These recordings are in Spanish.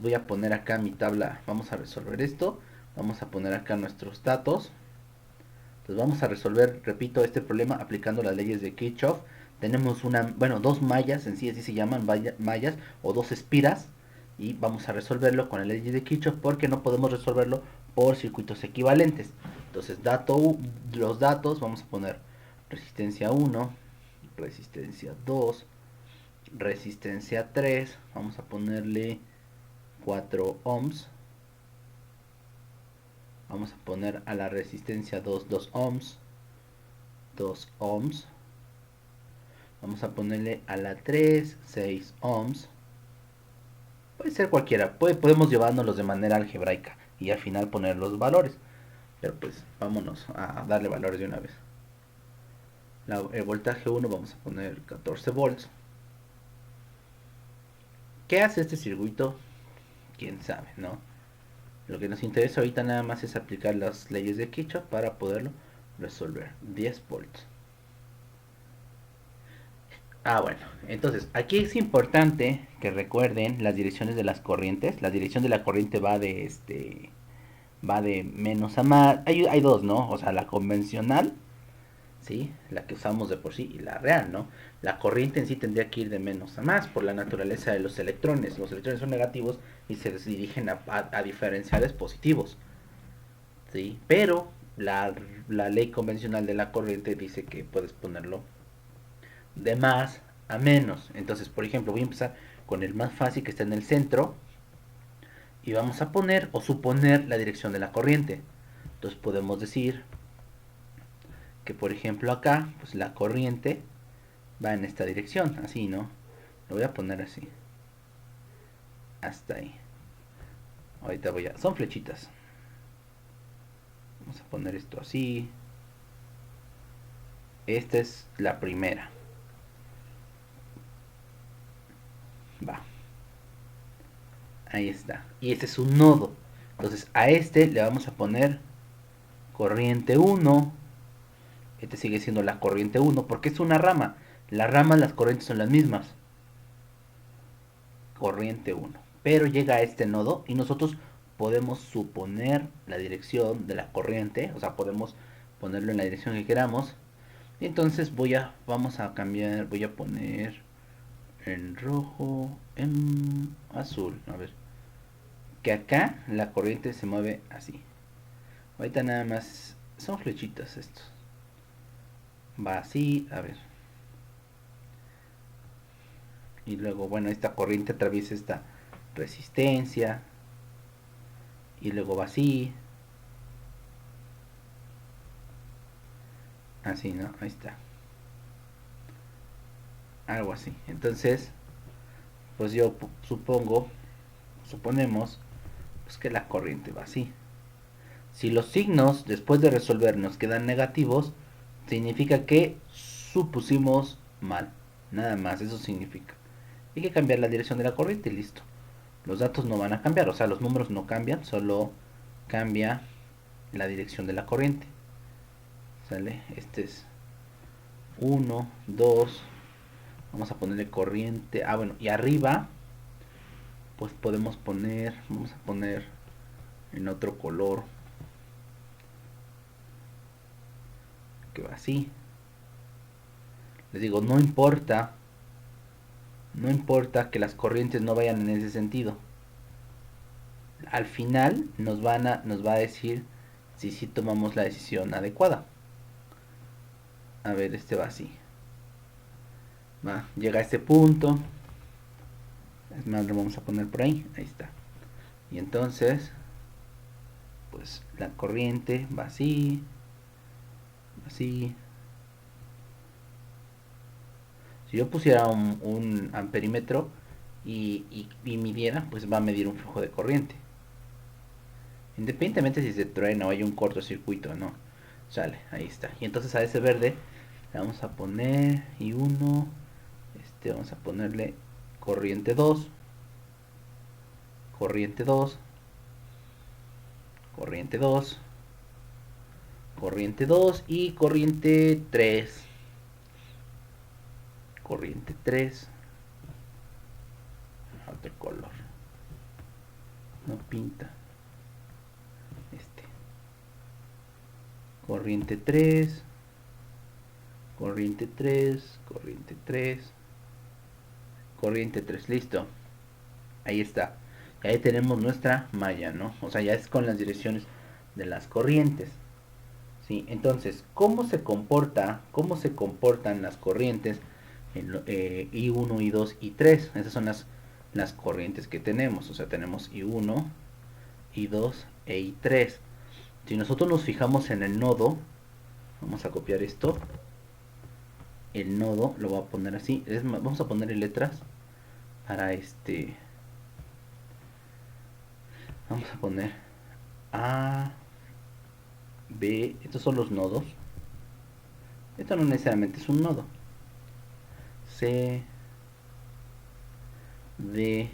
Voy a poner acá mi tabla, vamos a resolver esto, vamos a poner acá nuestros datos. Entonces vamos a resolver, repito, este problema aplicando las leyes de Kirchhoff. Tenemos dos mallas, en sí así se llaman, mallas o dos espiras, y vamos a resolverlo con la ley de Kirchhoff porque no podemos resolverlo por circuitos equivalentes. Entonces los datos, vamos a poner resistencia 1, resistencia 2, resistencia 3, vamos a ponerle 4 ohms, vamos a poner a la resistencia 2 ohms, 2 ohms, vamos a ponerle a la 3 6 ohms, puede ser cualquiera, podemos llevárnoslos de manera algebraica y al final poner los valores, pero pues vámonos a darle valores de una vez. El voltaje 1 vamos a poner 14 volts. ¿Qué hace este circuito? Quién sabe, ¿no? Lo que nos interesa ahorita nada más es aplicar las leyes de Kirchhoff para poderlo resolver. 10 volts. Bueno, entonces aquí es importante que recuerden las direcciones de las corrientes. La dirección de la corriente va de menos a más. Hay dos, ¿no? O sea, la convencional, ¿sí? La que usamos de por sí, y la real, ¿no? La corriente en sí tendría que ir de menos a más por la naturaleza de los electrones. Los electrones son negativos y se dirigen a diferenciales positivos, ¿sí? Pero la ley convencional de la corriente dice que puedes ponerlo de más a menos. Entonces, por ejemplo, voy a empezar con el más fácil que está en el centro y vamos a poner o suponer la dirección de la corriente. Entonces podemos decir que, por ejemplo, acá, pues la corriente va en esta dirección, así, ¿no? Lo voy a poner así. Hasta ahí. Ahorita son flechitas. Vamos a poner esto así. Esta es la primera. Va. Ahí está. Y este es un nodo. Entonces a este le vamos a poner corriente 1. Este sigue siendo la corriente 1 porque es una rama. Las ramas, las corrientes son las mismas. Corriente 1. Pero llega a este nodo y nosotros podemos suponer la dirección de la corriente. O sea, podemos ponerlo en la dirección que queramos. Y entonces vamos a cambiar, voy a poner en rojo, en azul. A ver. Que acá la corriente se mueve así. Ahorita nada más son flechitas estos. Va así, a ver. Y luego, bueno, esta corriente atraviesa esta resistencia. Y luego va así. Así, ¿no? Ahí está. Algo así. Entonces, pues yo suponemos, pues que la corriente va así. Si los signos después de resolver nos quedan negativos, significa que supusimos mal. Nada más, eso significa. Hay que cambiar la dirección de la corriente y listo. Los datos no van a cambiar, o sea, los números no cambian, solo cambia la dirección de la corriente. ¿Sale? Este es 1, 2. Vamos a ponerle corriente. Bueno, y arriba, pues vamos a poner en otro color que va así. Les digo, no importa que las corrientes no vayan en ese sentido. Al final nos va a decir si sí tomamos la decisión adecuada. A ver, este va así. Llega a este punto. Es más, lo vamos a poner por ahí. Ahí está. Y entonces, pues la corriente va así. Así. Si yo pusiera un amperímetro y midiera, pues va a medir un flujo de corriente. Independientemente si se truena o hay un cortocircuito, ¿no? Sale, ahí está. Y entonces a ese verde le vamos a poner y uno, vamos a ponerle corriente 2, corriente 2, corriente 2, corriente 2 y corriente 3. Corriente 3, otro color. pinta. Este. Corriente 3. Corriente 3. Corriente 3. Corriente 3. Listo. Ahí está. Y ahí tenemos nuestra malla, ¿no? O sea, ya es con las direcciones de las corrientes. ¿Sí? Entonces, cómo se comportan las corrientes en I1, I2, I3? Esas son las corrientes que tenemos. O sea, tenemos I1, I2 e I3. Si nosotros nos fijamos en el nodo, vamos a copiar esto. El nodo lo voy a poner así. Vamos a poner letras para este. Vamos a poner A, B. Estos son los nodos. Esto no necesariamente es un nodo. C, D,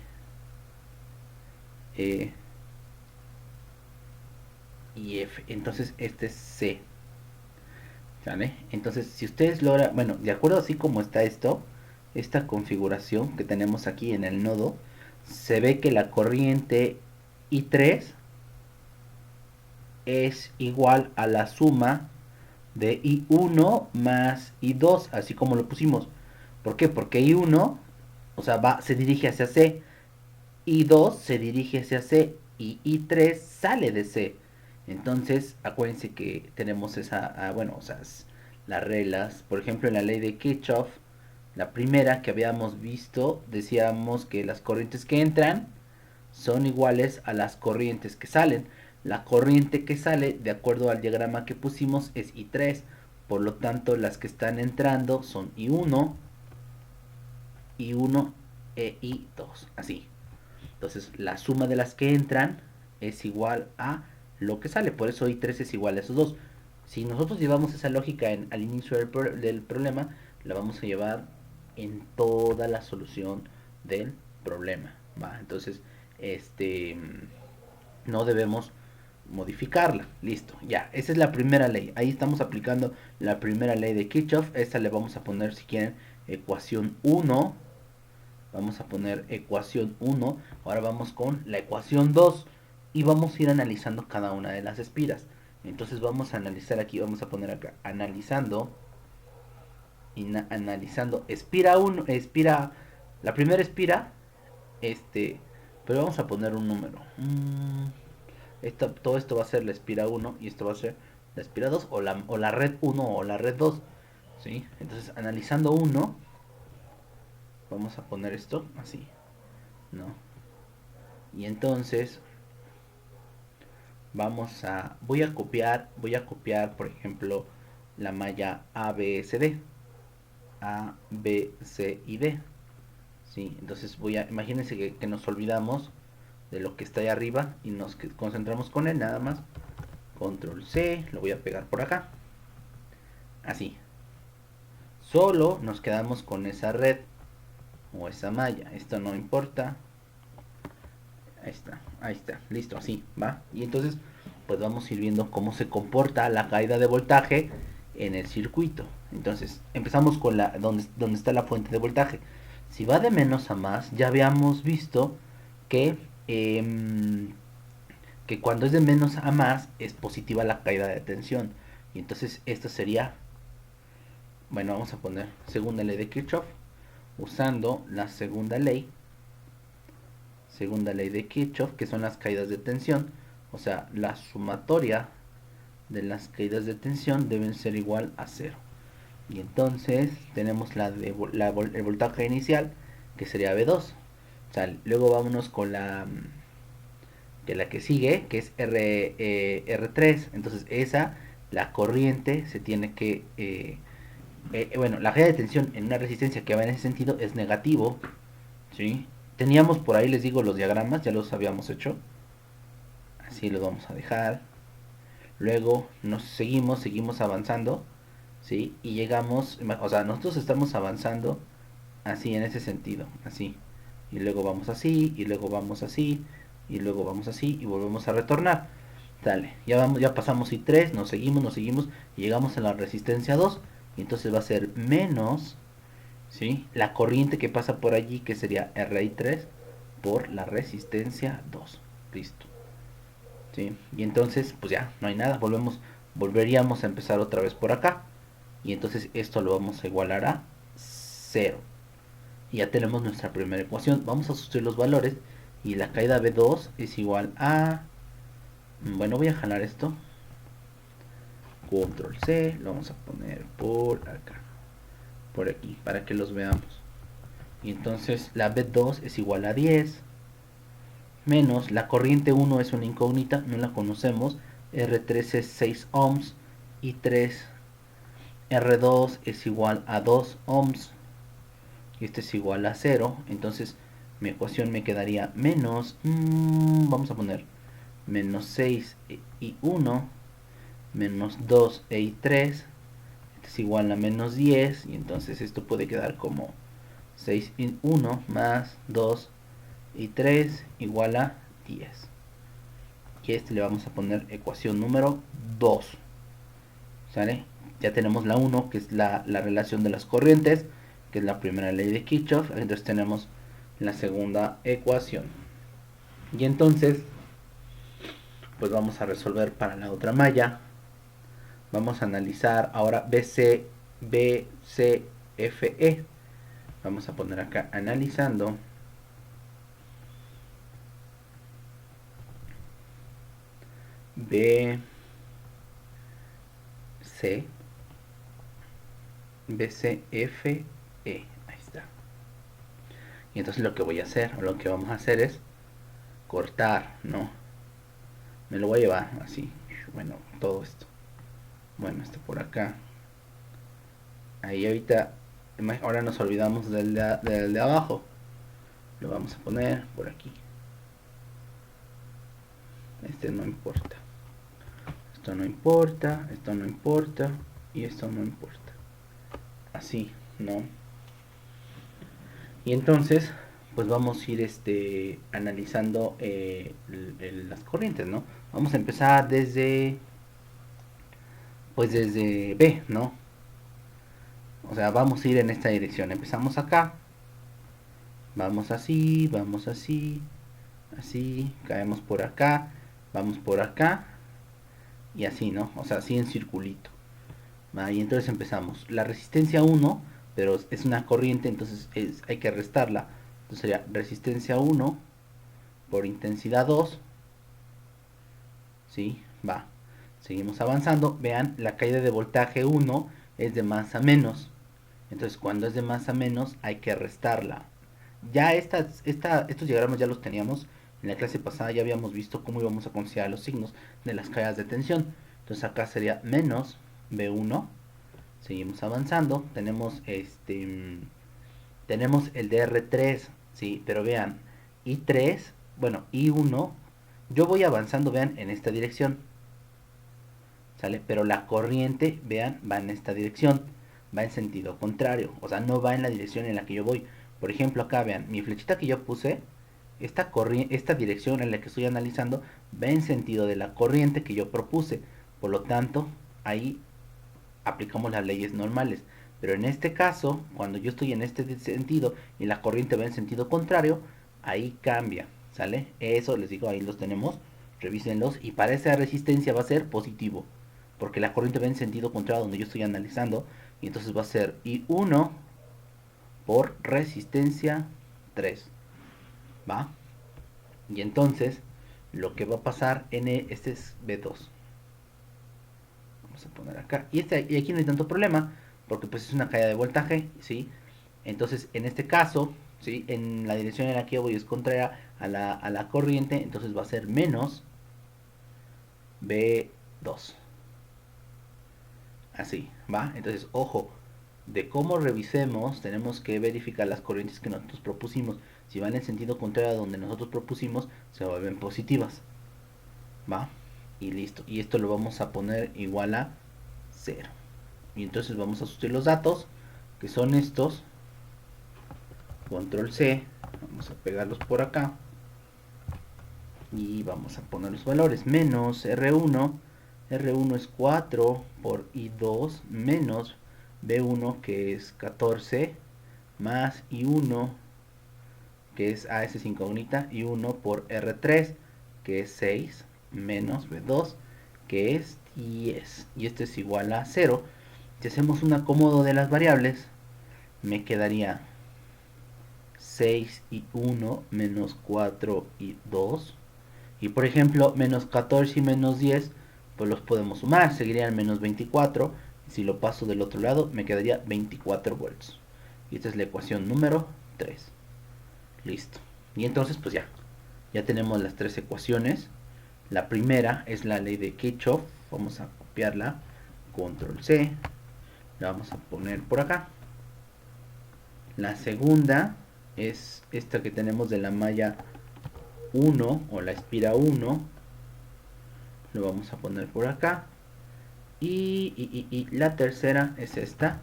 E y F. Entonces este es C. ¿Vale? Entonces si ustedes logran, bueno, de acuerdo así como está esto, esta configuración que tenemos aquí en el nodo, se ve que la corriente I3 es igual a la suma de I1 más I2, así como lo pusimos. ¿Por qué? Porque I1, o sea, se dirige hacia C, I2 se dirige hacia C y I3 sale de C. Entonces, acuérdense que tenemos bueno, o sea, las reglas. Por ejemplo, en la ley de Kirchhoff, la primera que habíamos visto, decíamos que las corrientes que entran son iguales a las corrientes que salen. La corriente que sale, de acuerdo al diagrama que pusimos, es I3. Por lo tanto, las que están entrando son I1, I1 e I2. Así. Entonces, la suma de las que entran es igual a lo que sale. Por eso I3 es igual a esos dos. Si nosotros llevamos esa lógica al inicio del problema, la vamos a llevar en toda la solución del problema. ¿Va? Entonces, no debemos modificarla. Listo, ya, esa es la primera ley. Ahí estamos aplicando la primera ley de Kirchhoff. Esta le vamos a poner, si quieren, ecuación 1. Vamos a poner ecuación 1. Ahora vamos con la ecuación 2 y vamos a ir analizando cada una de las espiras. Entonces vamos a analizar aquí, vamos a poner acá, analizando espira 1, la primera espira, pero vamos a poner un número. Todo esto va a ser la espira 1 y esto va a ser la espira 2 o la red 1 o la red 2. ¿Sí? Entonces, analizando 1, vamos a poner esto así, ¿no? Y entonces voy a copiar, por ejemplo, la malla A, B, C, D. A, B, C y D. ¿Sí? Entonces imagínense que nos olvidamos de lo que está ahí arriba y nos concentramos con él, nada más. Control C, lo voy a pegar por acá. Así. Solo nos quedamos con esa red o esa malla. Esto no importa. Ahí está, listo, así, ¿va? Y entonces, pues vamos a ir viendo cómo se comporta la caída de voltaje en el circuito. Entonces, empezamos con donde está la fuente de voltaje. Si va de menos a más, ya habíamos visto que cuando es de menos a más es positiva la caída de tensión. Y entonces esto sería, bueno, vamos a poner segunda ley de Kirchhoff, usando la segunda ley de Kirchhoff, que son las caídas de tensión. O sea, la sumatoria de las caídas de tensión deben ser igual a 0. Y entonces tenemos el voltaje inicial, que sería V2. O sea, luego vámonos con la que sigue, que es R3. Entonces la corriente se tiene que... bueno, la caída de tensión en una resistencia que va en ese sentido es negativo. ¿Sí? Teníamos por ahí, les digo, los diagramas, ya los habíamos hecho. Así los vamos a dejar. Luego seguimos avanzando, ¿sí? Y llegamos, o sea, nosotros estamos avanzando así, en ese sentido, así. Y luego vamos así, y luego vamos así, y luego vamos así, y volvemos a retornar. Dale, ya pasamos I3, nos seguimos, y llegamos a la resistencia 2, y entonces va a ser menos, ¿sí? La corriente que pasa por allí, que sería RI3, por la resistencia 2. listo. ¿Sí? Y entonces, pues ya, no hay nada, volveríamos a empezar otra vez por acá. Y entonces esto lo vamos a igualar a cero. Y ya tenemos nuestra primera ecuación. Vamos a sustituir los valores. Y la caída B2 es igual a... Bueno, voy a jalar esto. Control C, lo vamos a poner por acá. Por aquí, para que los veamos. Y entonces la B2 es igual a 10. Menos la corriente 1 es una incógnita, no la conocemos. R3 es 6 ohms. Y 3 R2 es igual a 2 ohms. Y este es igual a 0. Entonces mi ecuación me quedaría menos... vamos a poner menos 6 y 1. Menos 2 y 3. Este es igual a menos 10. Y entonces esto puede quedar como 6 y 1 más 2 y 3 igual a 10. Y a este le vamos a poner ecuación número 2. ¿Sale? Ya tenemos la 1, que es la relación de las corrientes, que es la primera ley de Kirchhoff. Entonces tenemos la segunda ecuación. Y entonces, pues vamos a resolver para la otra malla. Vamos a analizar ahora BCFE. Vamos a poner acá analizando. BC BCFE. Ahí está. Y entonces lo que voy a hacer, o lo que vamos a hacer es cortar, ¿no? Me lo voy a llevar así. Bueno, todo esto. Bueno, esto por acá. Ahí ahorita, ahora nos olvidamos del de abajo. Lo vamos a poner por aquí. Este no importa. Esto no importa, esto no importa y esto no importa. Así, ¿no? Y entonces, pues vamos a ir analizando las corrientes, ¿no? Vamos a empezar desde, pues desde B, ¿no? O sea, vamos a ir en esta dirección. Empezamos acá, vamos así, así, caemos por acá, vamos por acá y así, ¿no? O sea, así en circulito. Y entonces empezamos. La resistencia 1, pero es una corriente, entonces hay que restarla. Entonces sería resistencia 1 por intensidad 2. ¿Sí? Va. Seguimos avanzando. Vean, la caída de voltaje 1 es de más a menos. Entonces cuando es de más a menos hay que restarla. Ya estos diagramas ya los teníamos. En la clase pasada ya habíamos visto cómo íbamos a considerar los signos de las caídas de tensión. Entonces acá sería menos B1. Seguimos avanzando. Tenemos el DR3, ¿sí? Pero vean, I3, bueno, I1. Yo voy avanzando, vean, en esta dirección. ¿Sale? Pero la corriente, vean, va en esta dirección. Va en sentido contrario. O sea, no va en la dirección en la que yo voy. Por ejemplo, acá vean, mi flechita que yo puse, esta dirección en la que estoy analizando, va en sentido de la corriente que yo propuse. Por lo tanto, ahí aplicamos las leyes normales. Pero en este caso, cuando yo estoy en este sentido y la corriente va en sentido contrario, ahí cambia, ¿sale? Eso les digo, ahí los tenemos, revísenlos. Y para esa resistencia va a ser positivo, porque la corriente va en sentido contrario donde yo estoy analizando. Y entonces va a ser I1 por resistencia 3, ¿va? Y entonces, lo que va a pasar este es B2. Vamos a poner acá. Y aquí no hay tanto problema, porque pues es una caída de voltaje, ¿sí? Entonces, en este caso, ¿sí? En la dirección en la que voy es contraria a la corriente, entonces va a ser menos B2. Así, ¿va? Entonces, ojo, de cómo revisemos, tenemos que verificar las corrientes que nosotros propusimos. Si van en sentido contrario a donde nosotros propusimos, se vuelven positivas, ¿va? Y listo. Y esto lo vamos a poner igual a 0. Y entonces vamos a sustituir los datos, que son estos. Control C, vamos a pegarlos por acá y vamos a poner los valores. Menos R1, R1 es 4 por I2 menos B1 que es 14 más I1 que es esa es incógnita, y 1 por R3 que es 6, menos B2, que es 10. Y esto es igual a 0. Si hacemos un acomodo de las variables, me quedaría 6 y 1 menos 4 y 2. Y por ejemplo, menos 14 y menos 10, pues los podemos sumar, seguirían menos 24. Si lo paso del otro lado, me quedaría 24 volts. Y esta es la ecuación número 3. Listo. Y entonces, pues ya tenemos las tres ecuaciones. La primera es la ley de Kirchhoff. Vamos a copiarla. Control C. La vamos a poner por acá. La segunda es esta que tenemos de la malla 1 o la espira 1. Lo vamos a poner por acá. Y la tercera es esta,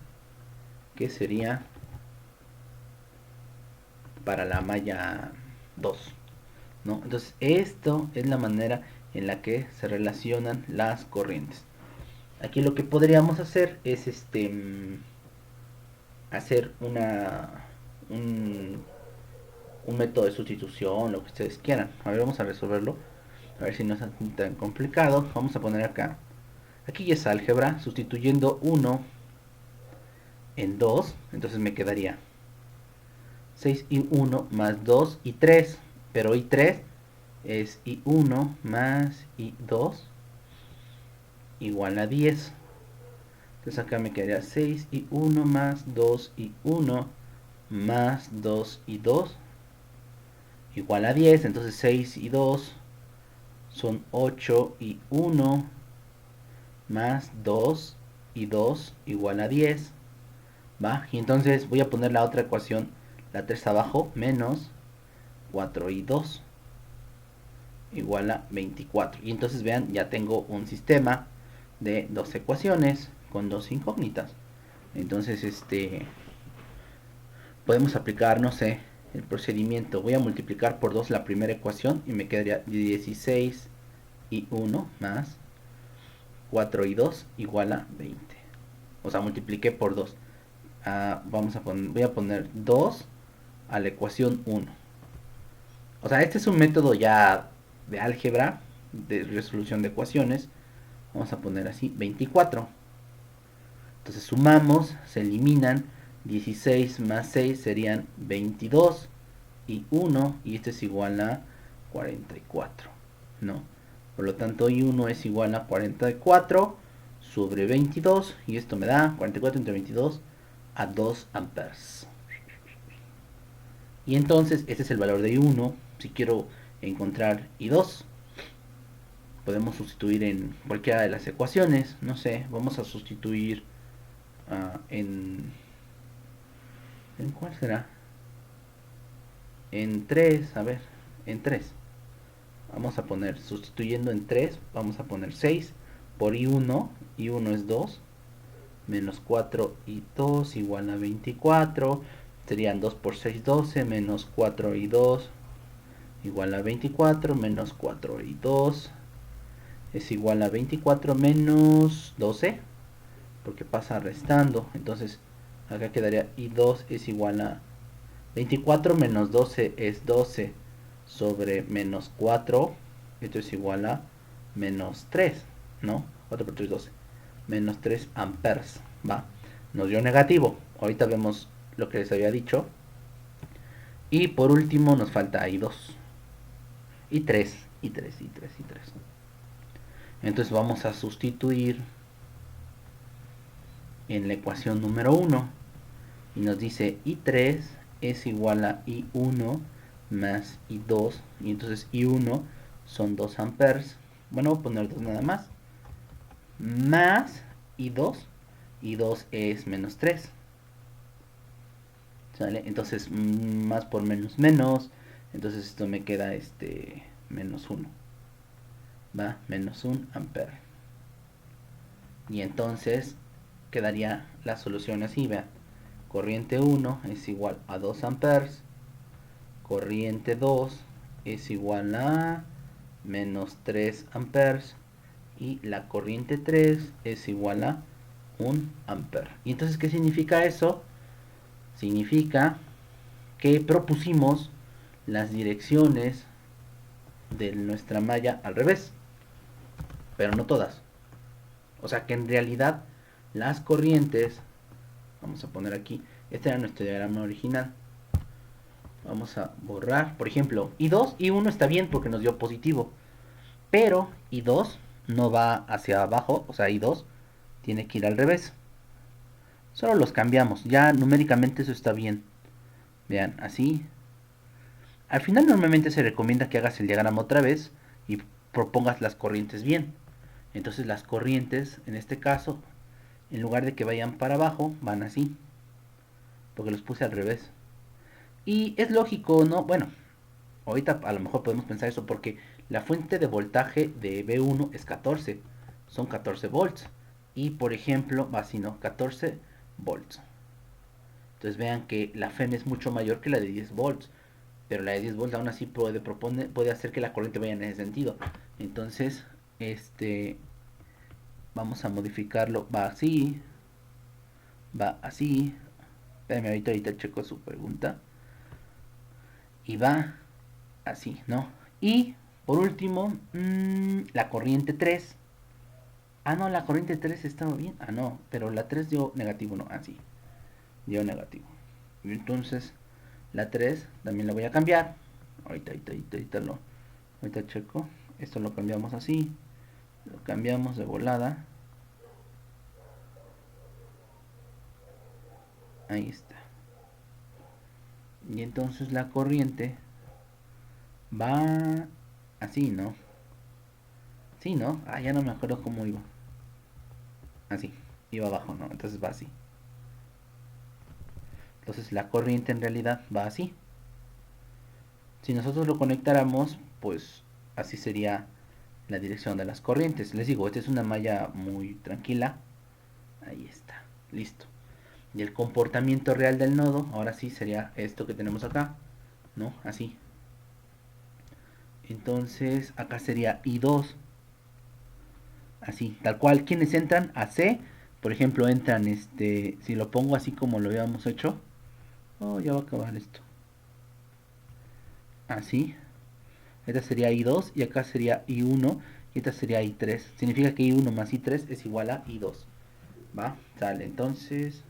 que sería para la malla 2, ¿no? Entonces esto es la manera en la que se relacionan las corrientes. Aquí lo que podríamos hacer es hacer un, un método de sustitución, lo que ustedes quieran. A ver, vamos a resolverlo. A ver si no es tan complicado. Vamos a poner acá. Aquí ya es álgebra, sustituyendo 1 en 2. Entonces me quedaría 6 y 1 más 2 y 3. Pero y 3 es y 1 más y 2 igual a 10. Entonces acá me quedaría 6 y 1 más 2 y 1 más 2 y 2 igual a 10. Entonces 6 y 2 son 8 y 1 más 2 y 2 igual a 10. ¿Va? Y entonces voy a poner la otra ecuación, la 3 abajo, menos 4 y 2 igual a 24. Y entonces vean, ya tengo un sistema de dos ecuaciones con dos incógnitas. Entonces podemos aplicar, no sé, el procedimiento. Voy a multiplicar por 2 la primera ecuación y me quedaría 16 y 1 más 4 y 2 igual a 20. O sea, multipliqué por 2. Voy a poner 2 a la ecuación 1. O sea, este es un método ya de álgebra, de resolución de ecuaciones. Vamos a poner así, 24. Entonces sumamos, se eliminan. 16 más 6 serían 22 y 1, y esto es igual a 44, ¿no? Por lo tanto, y1 es igual a 44 sobre 22, y esto me da 44 entre 22 a 2 amperes. Y entonces, este es el valor de I1. Si quiero encontrar I2, podemos sustituir en cualquiera de las ecuaciones. No sé, vamos a sustituir ¿en cuál será? En 3, a ver, en 3. Vamos a poner, sustituyendo en 3, vamos a poner 6 por I1. I1 es 2, menos 4 y 2 igual a 24. Serían 2 por 6, 12, menos 4 y 2 igual a 24, menos 4 y 2 es igual a 24 menos 12, porque pasa restando. Entonces acá quedaría I2 es igual a 24 menos 12 es 12 sobre menos 4. Esto es igual a menos 3, ¿no? 4 por 3, 12. Menos 3 amperes, ¿va? Nos dio negativo. Ahorita vemos lo que les había dicho. Y por último nos falta I2. Y 3, y 3, y 3, y 3. Entonces vamos a sustituir en la ecuación número 1. Y nos dice I3 es igual a I1 más I2. Y entonces I1 son 2 amperes. Bueno, voy a poner 2 nada más. Más I2. I2 es menos 3. ¿Sale? Entonces más por menos menos. Entonces esto me queda menos 1. Va, menos 1 ampere. Y entonces quedaría la solución así, vean. Corriente 1 es igual a 2 amperes. Corriente 2 es igual a menos 3 amperes. Y la corriente 3 es igual a 1 ampere. ¿Y entonces qué significa eso? Significa que propusimos las direcciones de nuestra malla al revés, pero no todas. O sea que en realidad las corrientes, vamos a poner aquí, este era nuestro diagrama original. Vamos a borrar, por ejemplo, I2, I1 está bien porque nos dio positivo, pero I2 no va hacia abajo, o sea, I2 tiene que ir al revés. Solo los cambiamos, ya numéricamente eso está bien. Vean, así. Al final normalmente se recomienda que hagas el diagrama otra vez y propongas las corrientes bien. Entonces las corrientes, en este caso, en lugar de que vayan para abajo, van así. Porque los puse al revés. Y es lógico, ¿no? Bueno, ahorita a lo mejor podemos pensar eso porque la fuente de voltaje de B1 es 14. Son 14 volts. Y por ejemplo, así, ¿no? 14 volts. Entonces vean que la FEM es mucho mayor que la de 10 volts. Pero la de 10 volts aún así puede hacer que la corriente vaya en ese sentido. Entonces, vamos a modificarlo. Va así. Va así. Espérame, ahorita checo su pregunta. Y va así, ¿no? Y por último, la corriente 3. Ah, no, la corriente 3 estaba bien. Ah, no, pero la 3 dio negativo, no. Ah, sí, dio negativo. Y entonces, la 3 también la voy a cambiar. Ahorita checo. Esto lo cambiamos así. Lo cambiamos de volada. Ahí está. Y entonces la corriente va así, ¿no? Sí, ¿no? Ah, ya no me acuerdo cómo iba. Así, iba abajo, ¿no? Entonces va así. Entonces la corriente en realidad va así. Si nosotros lo conectáramos, pues así sería la dirección de las corrientes. Les digo, esta es una malla muy tranquila. Ahí está, listo. Y el comportamiento real del nodo, ahora sí sería esto que tenemos acá, ¿no? Así. Entonces acá sería I2. Así, tal cual. Quienes entran a C, por ejemplo, entran, si lo pongo así como lo habíamos hecho. Oh, ya va a acabar esto. Así. Esta sería I2 y acá sería I1 y esta sería I3. Significa que I1 más I3 es igual a I2. ¿Va? Sale, entonces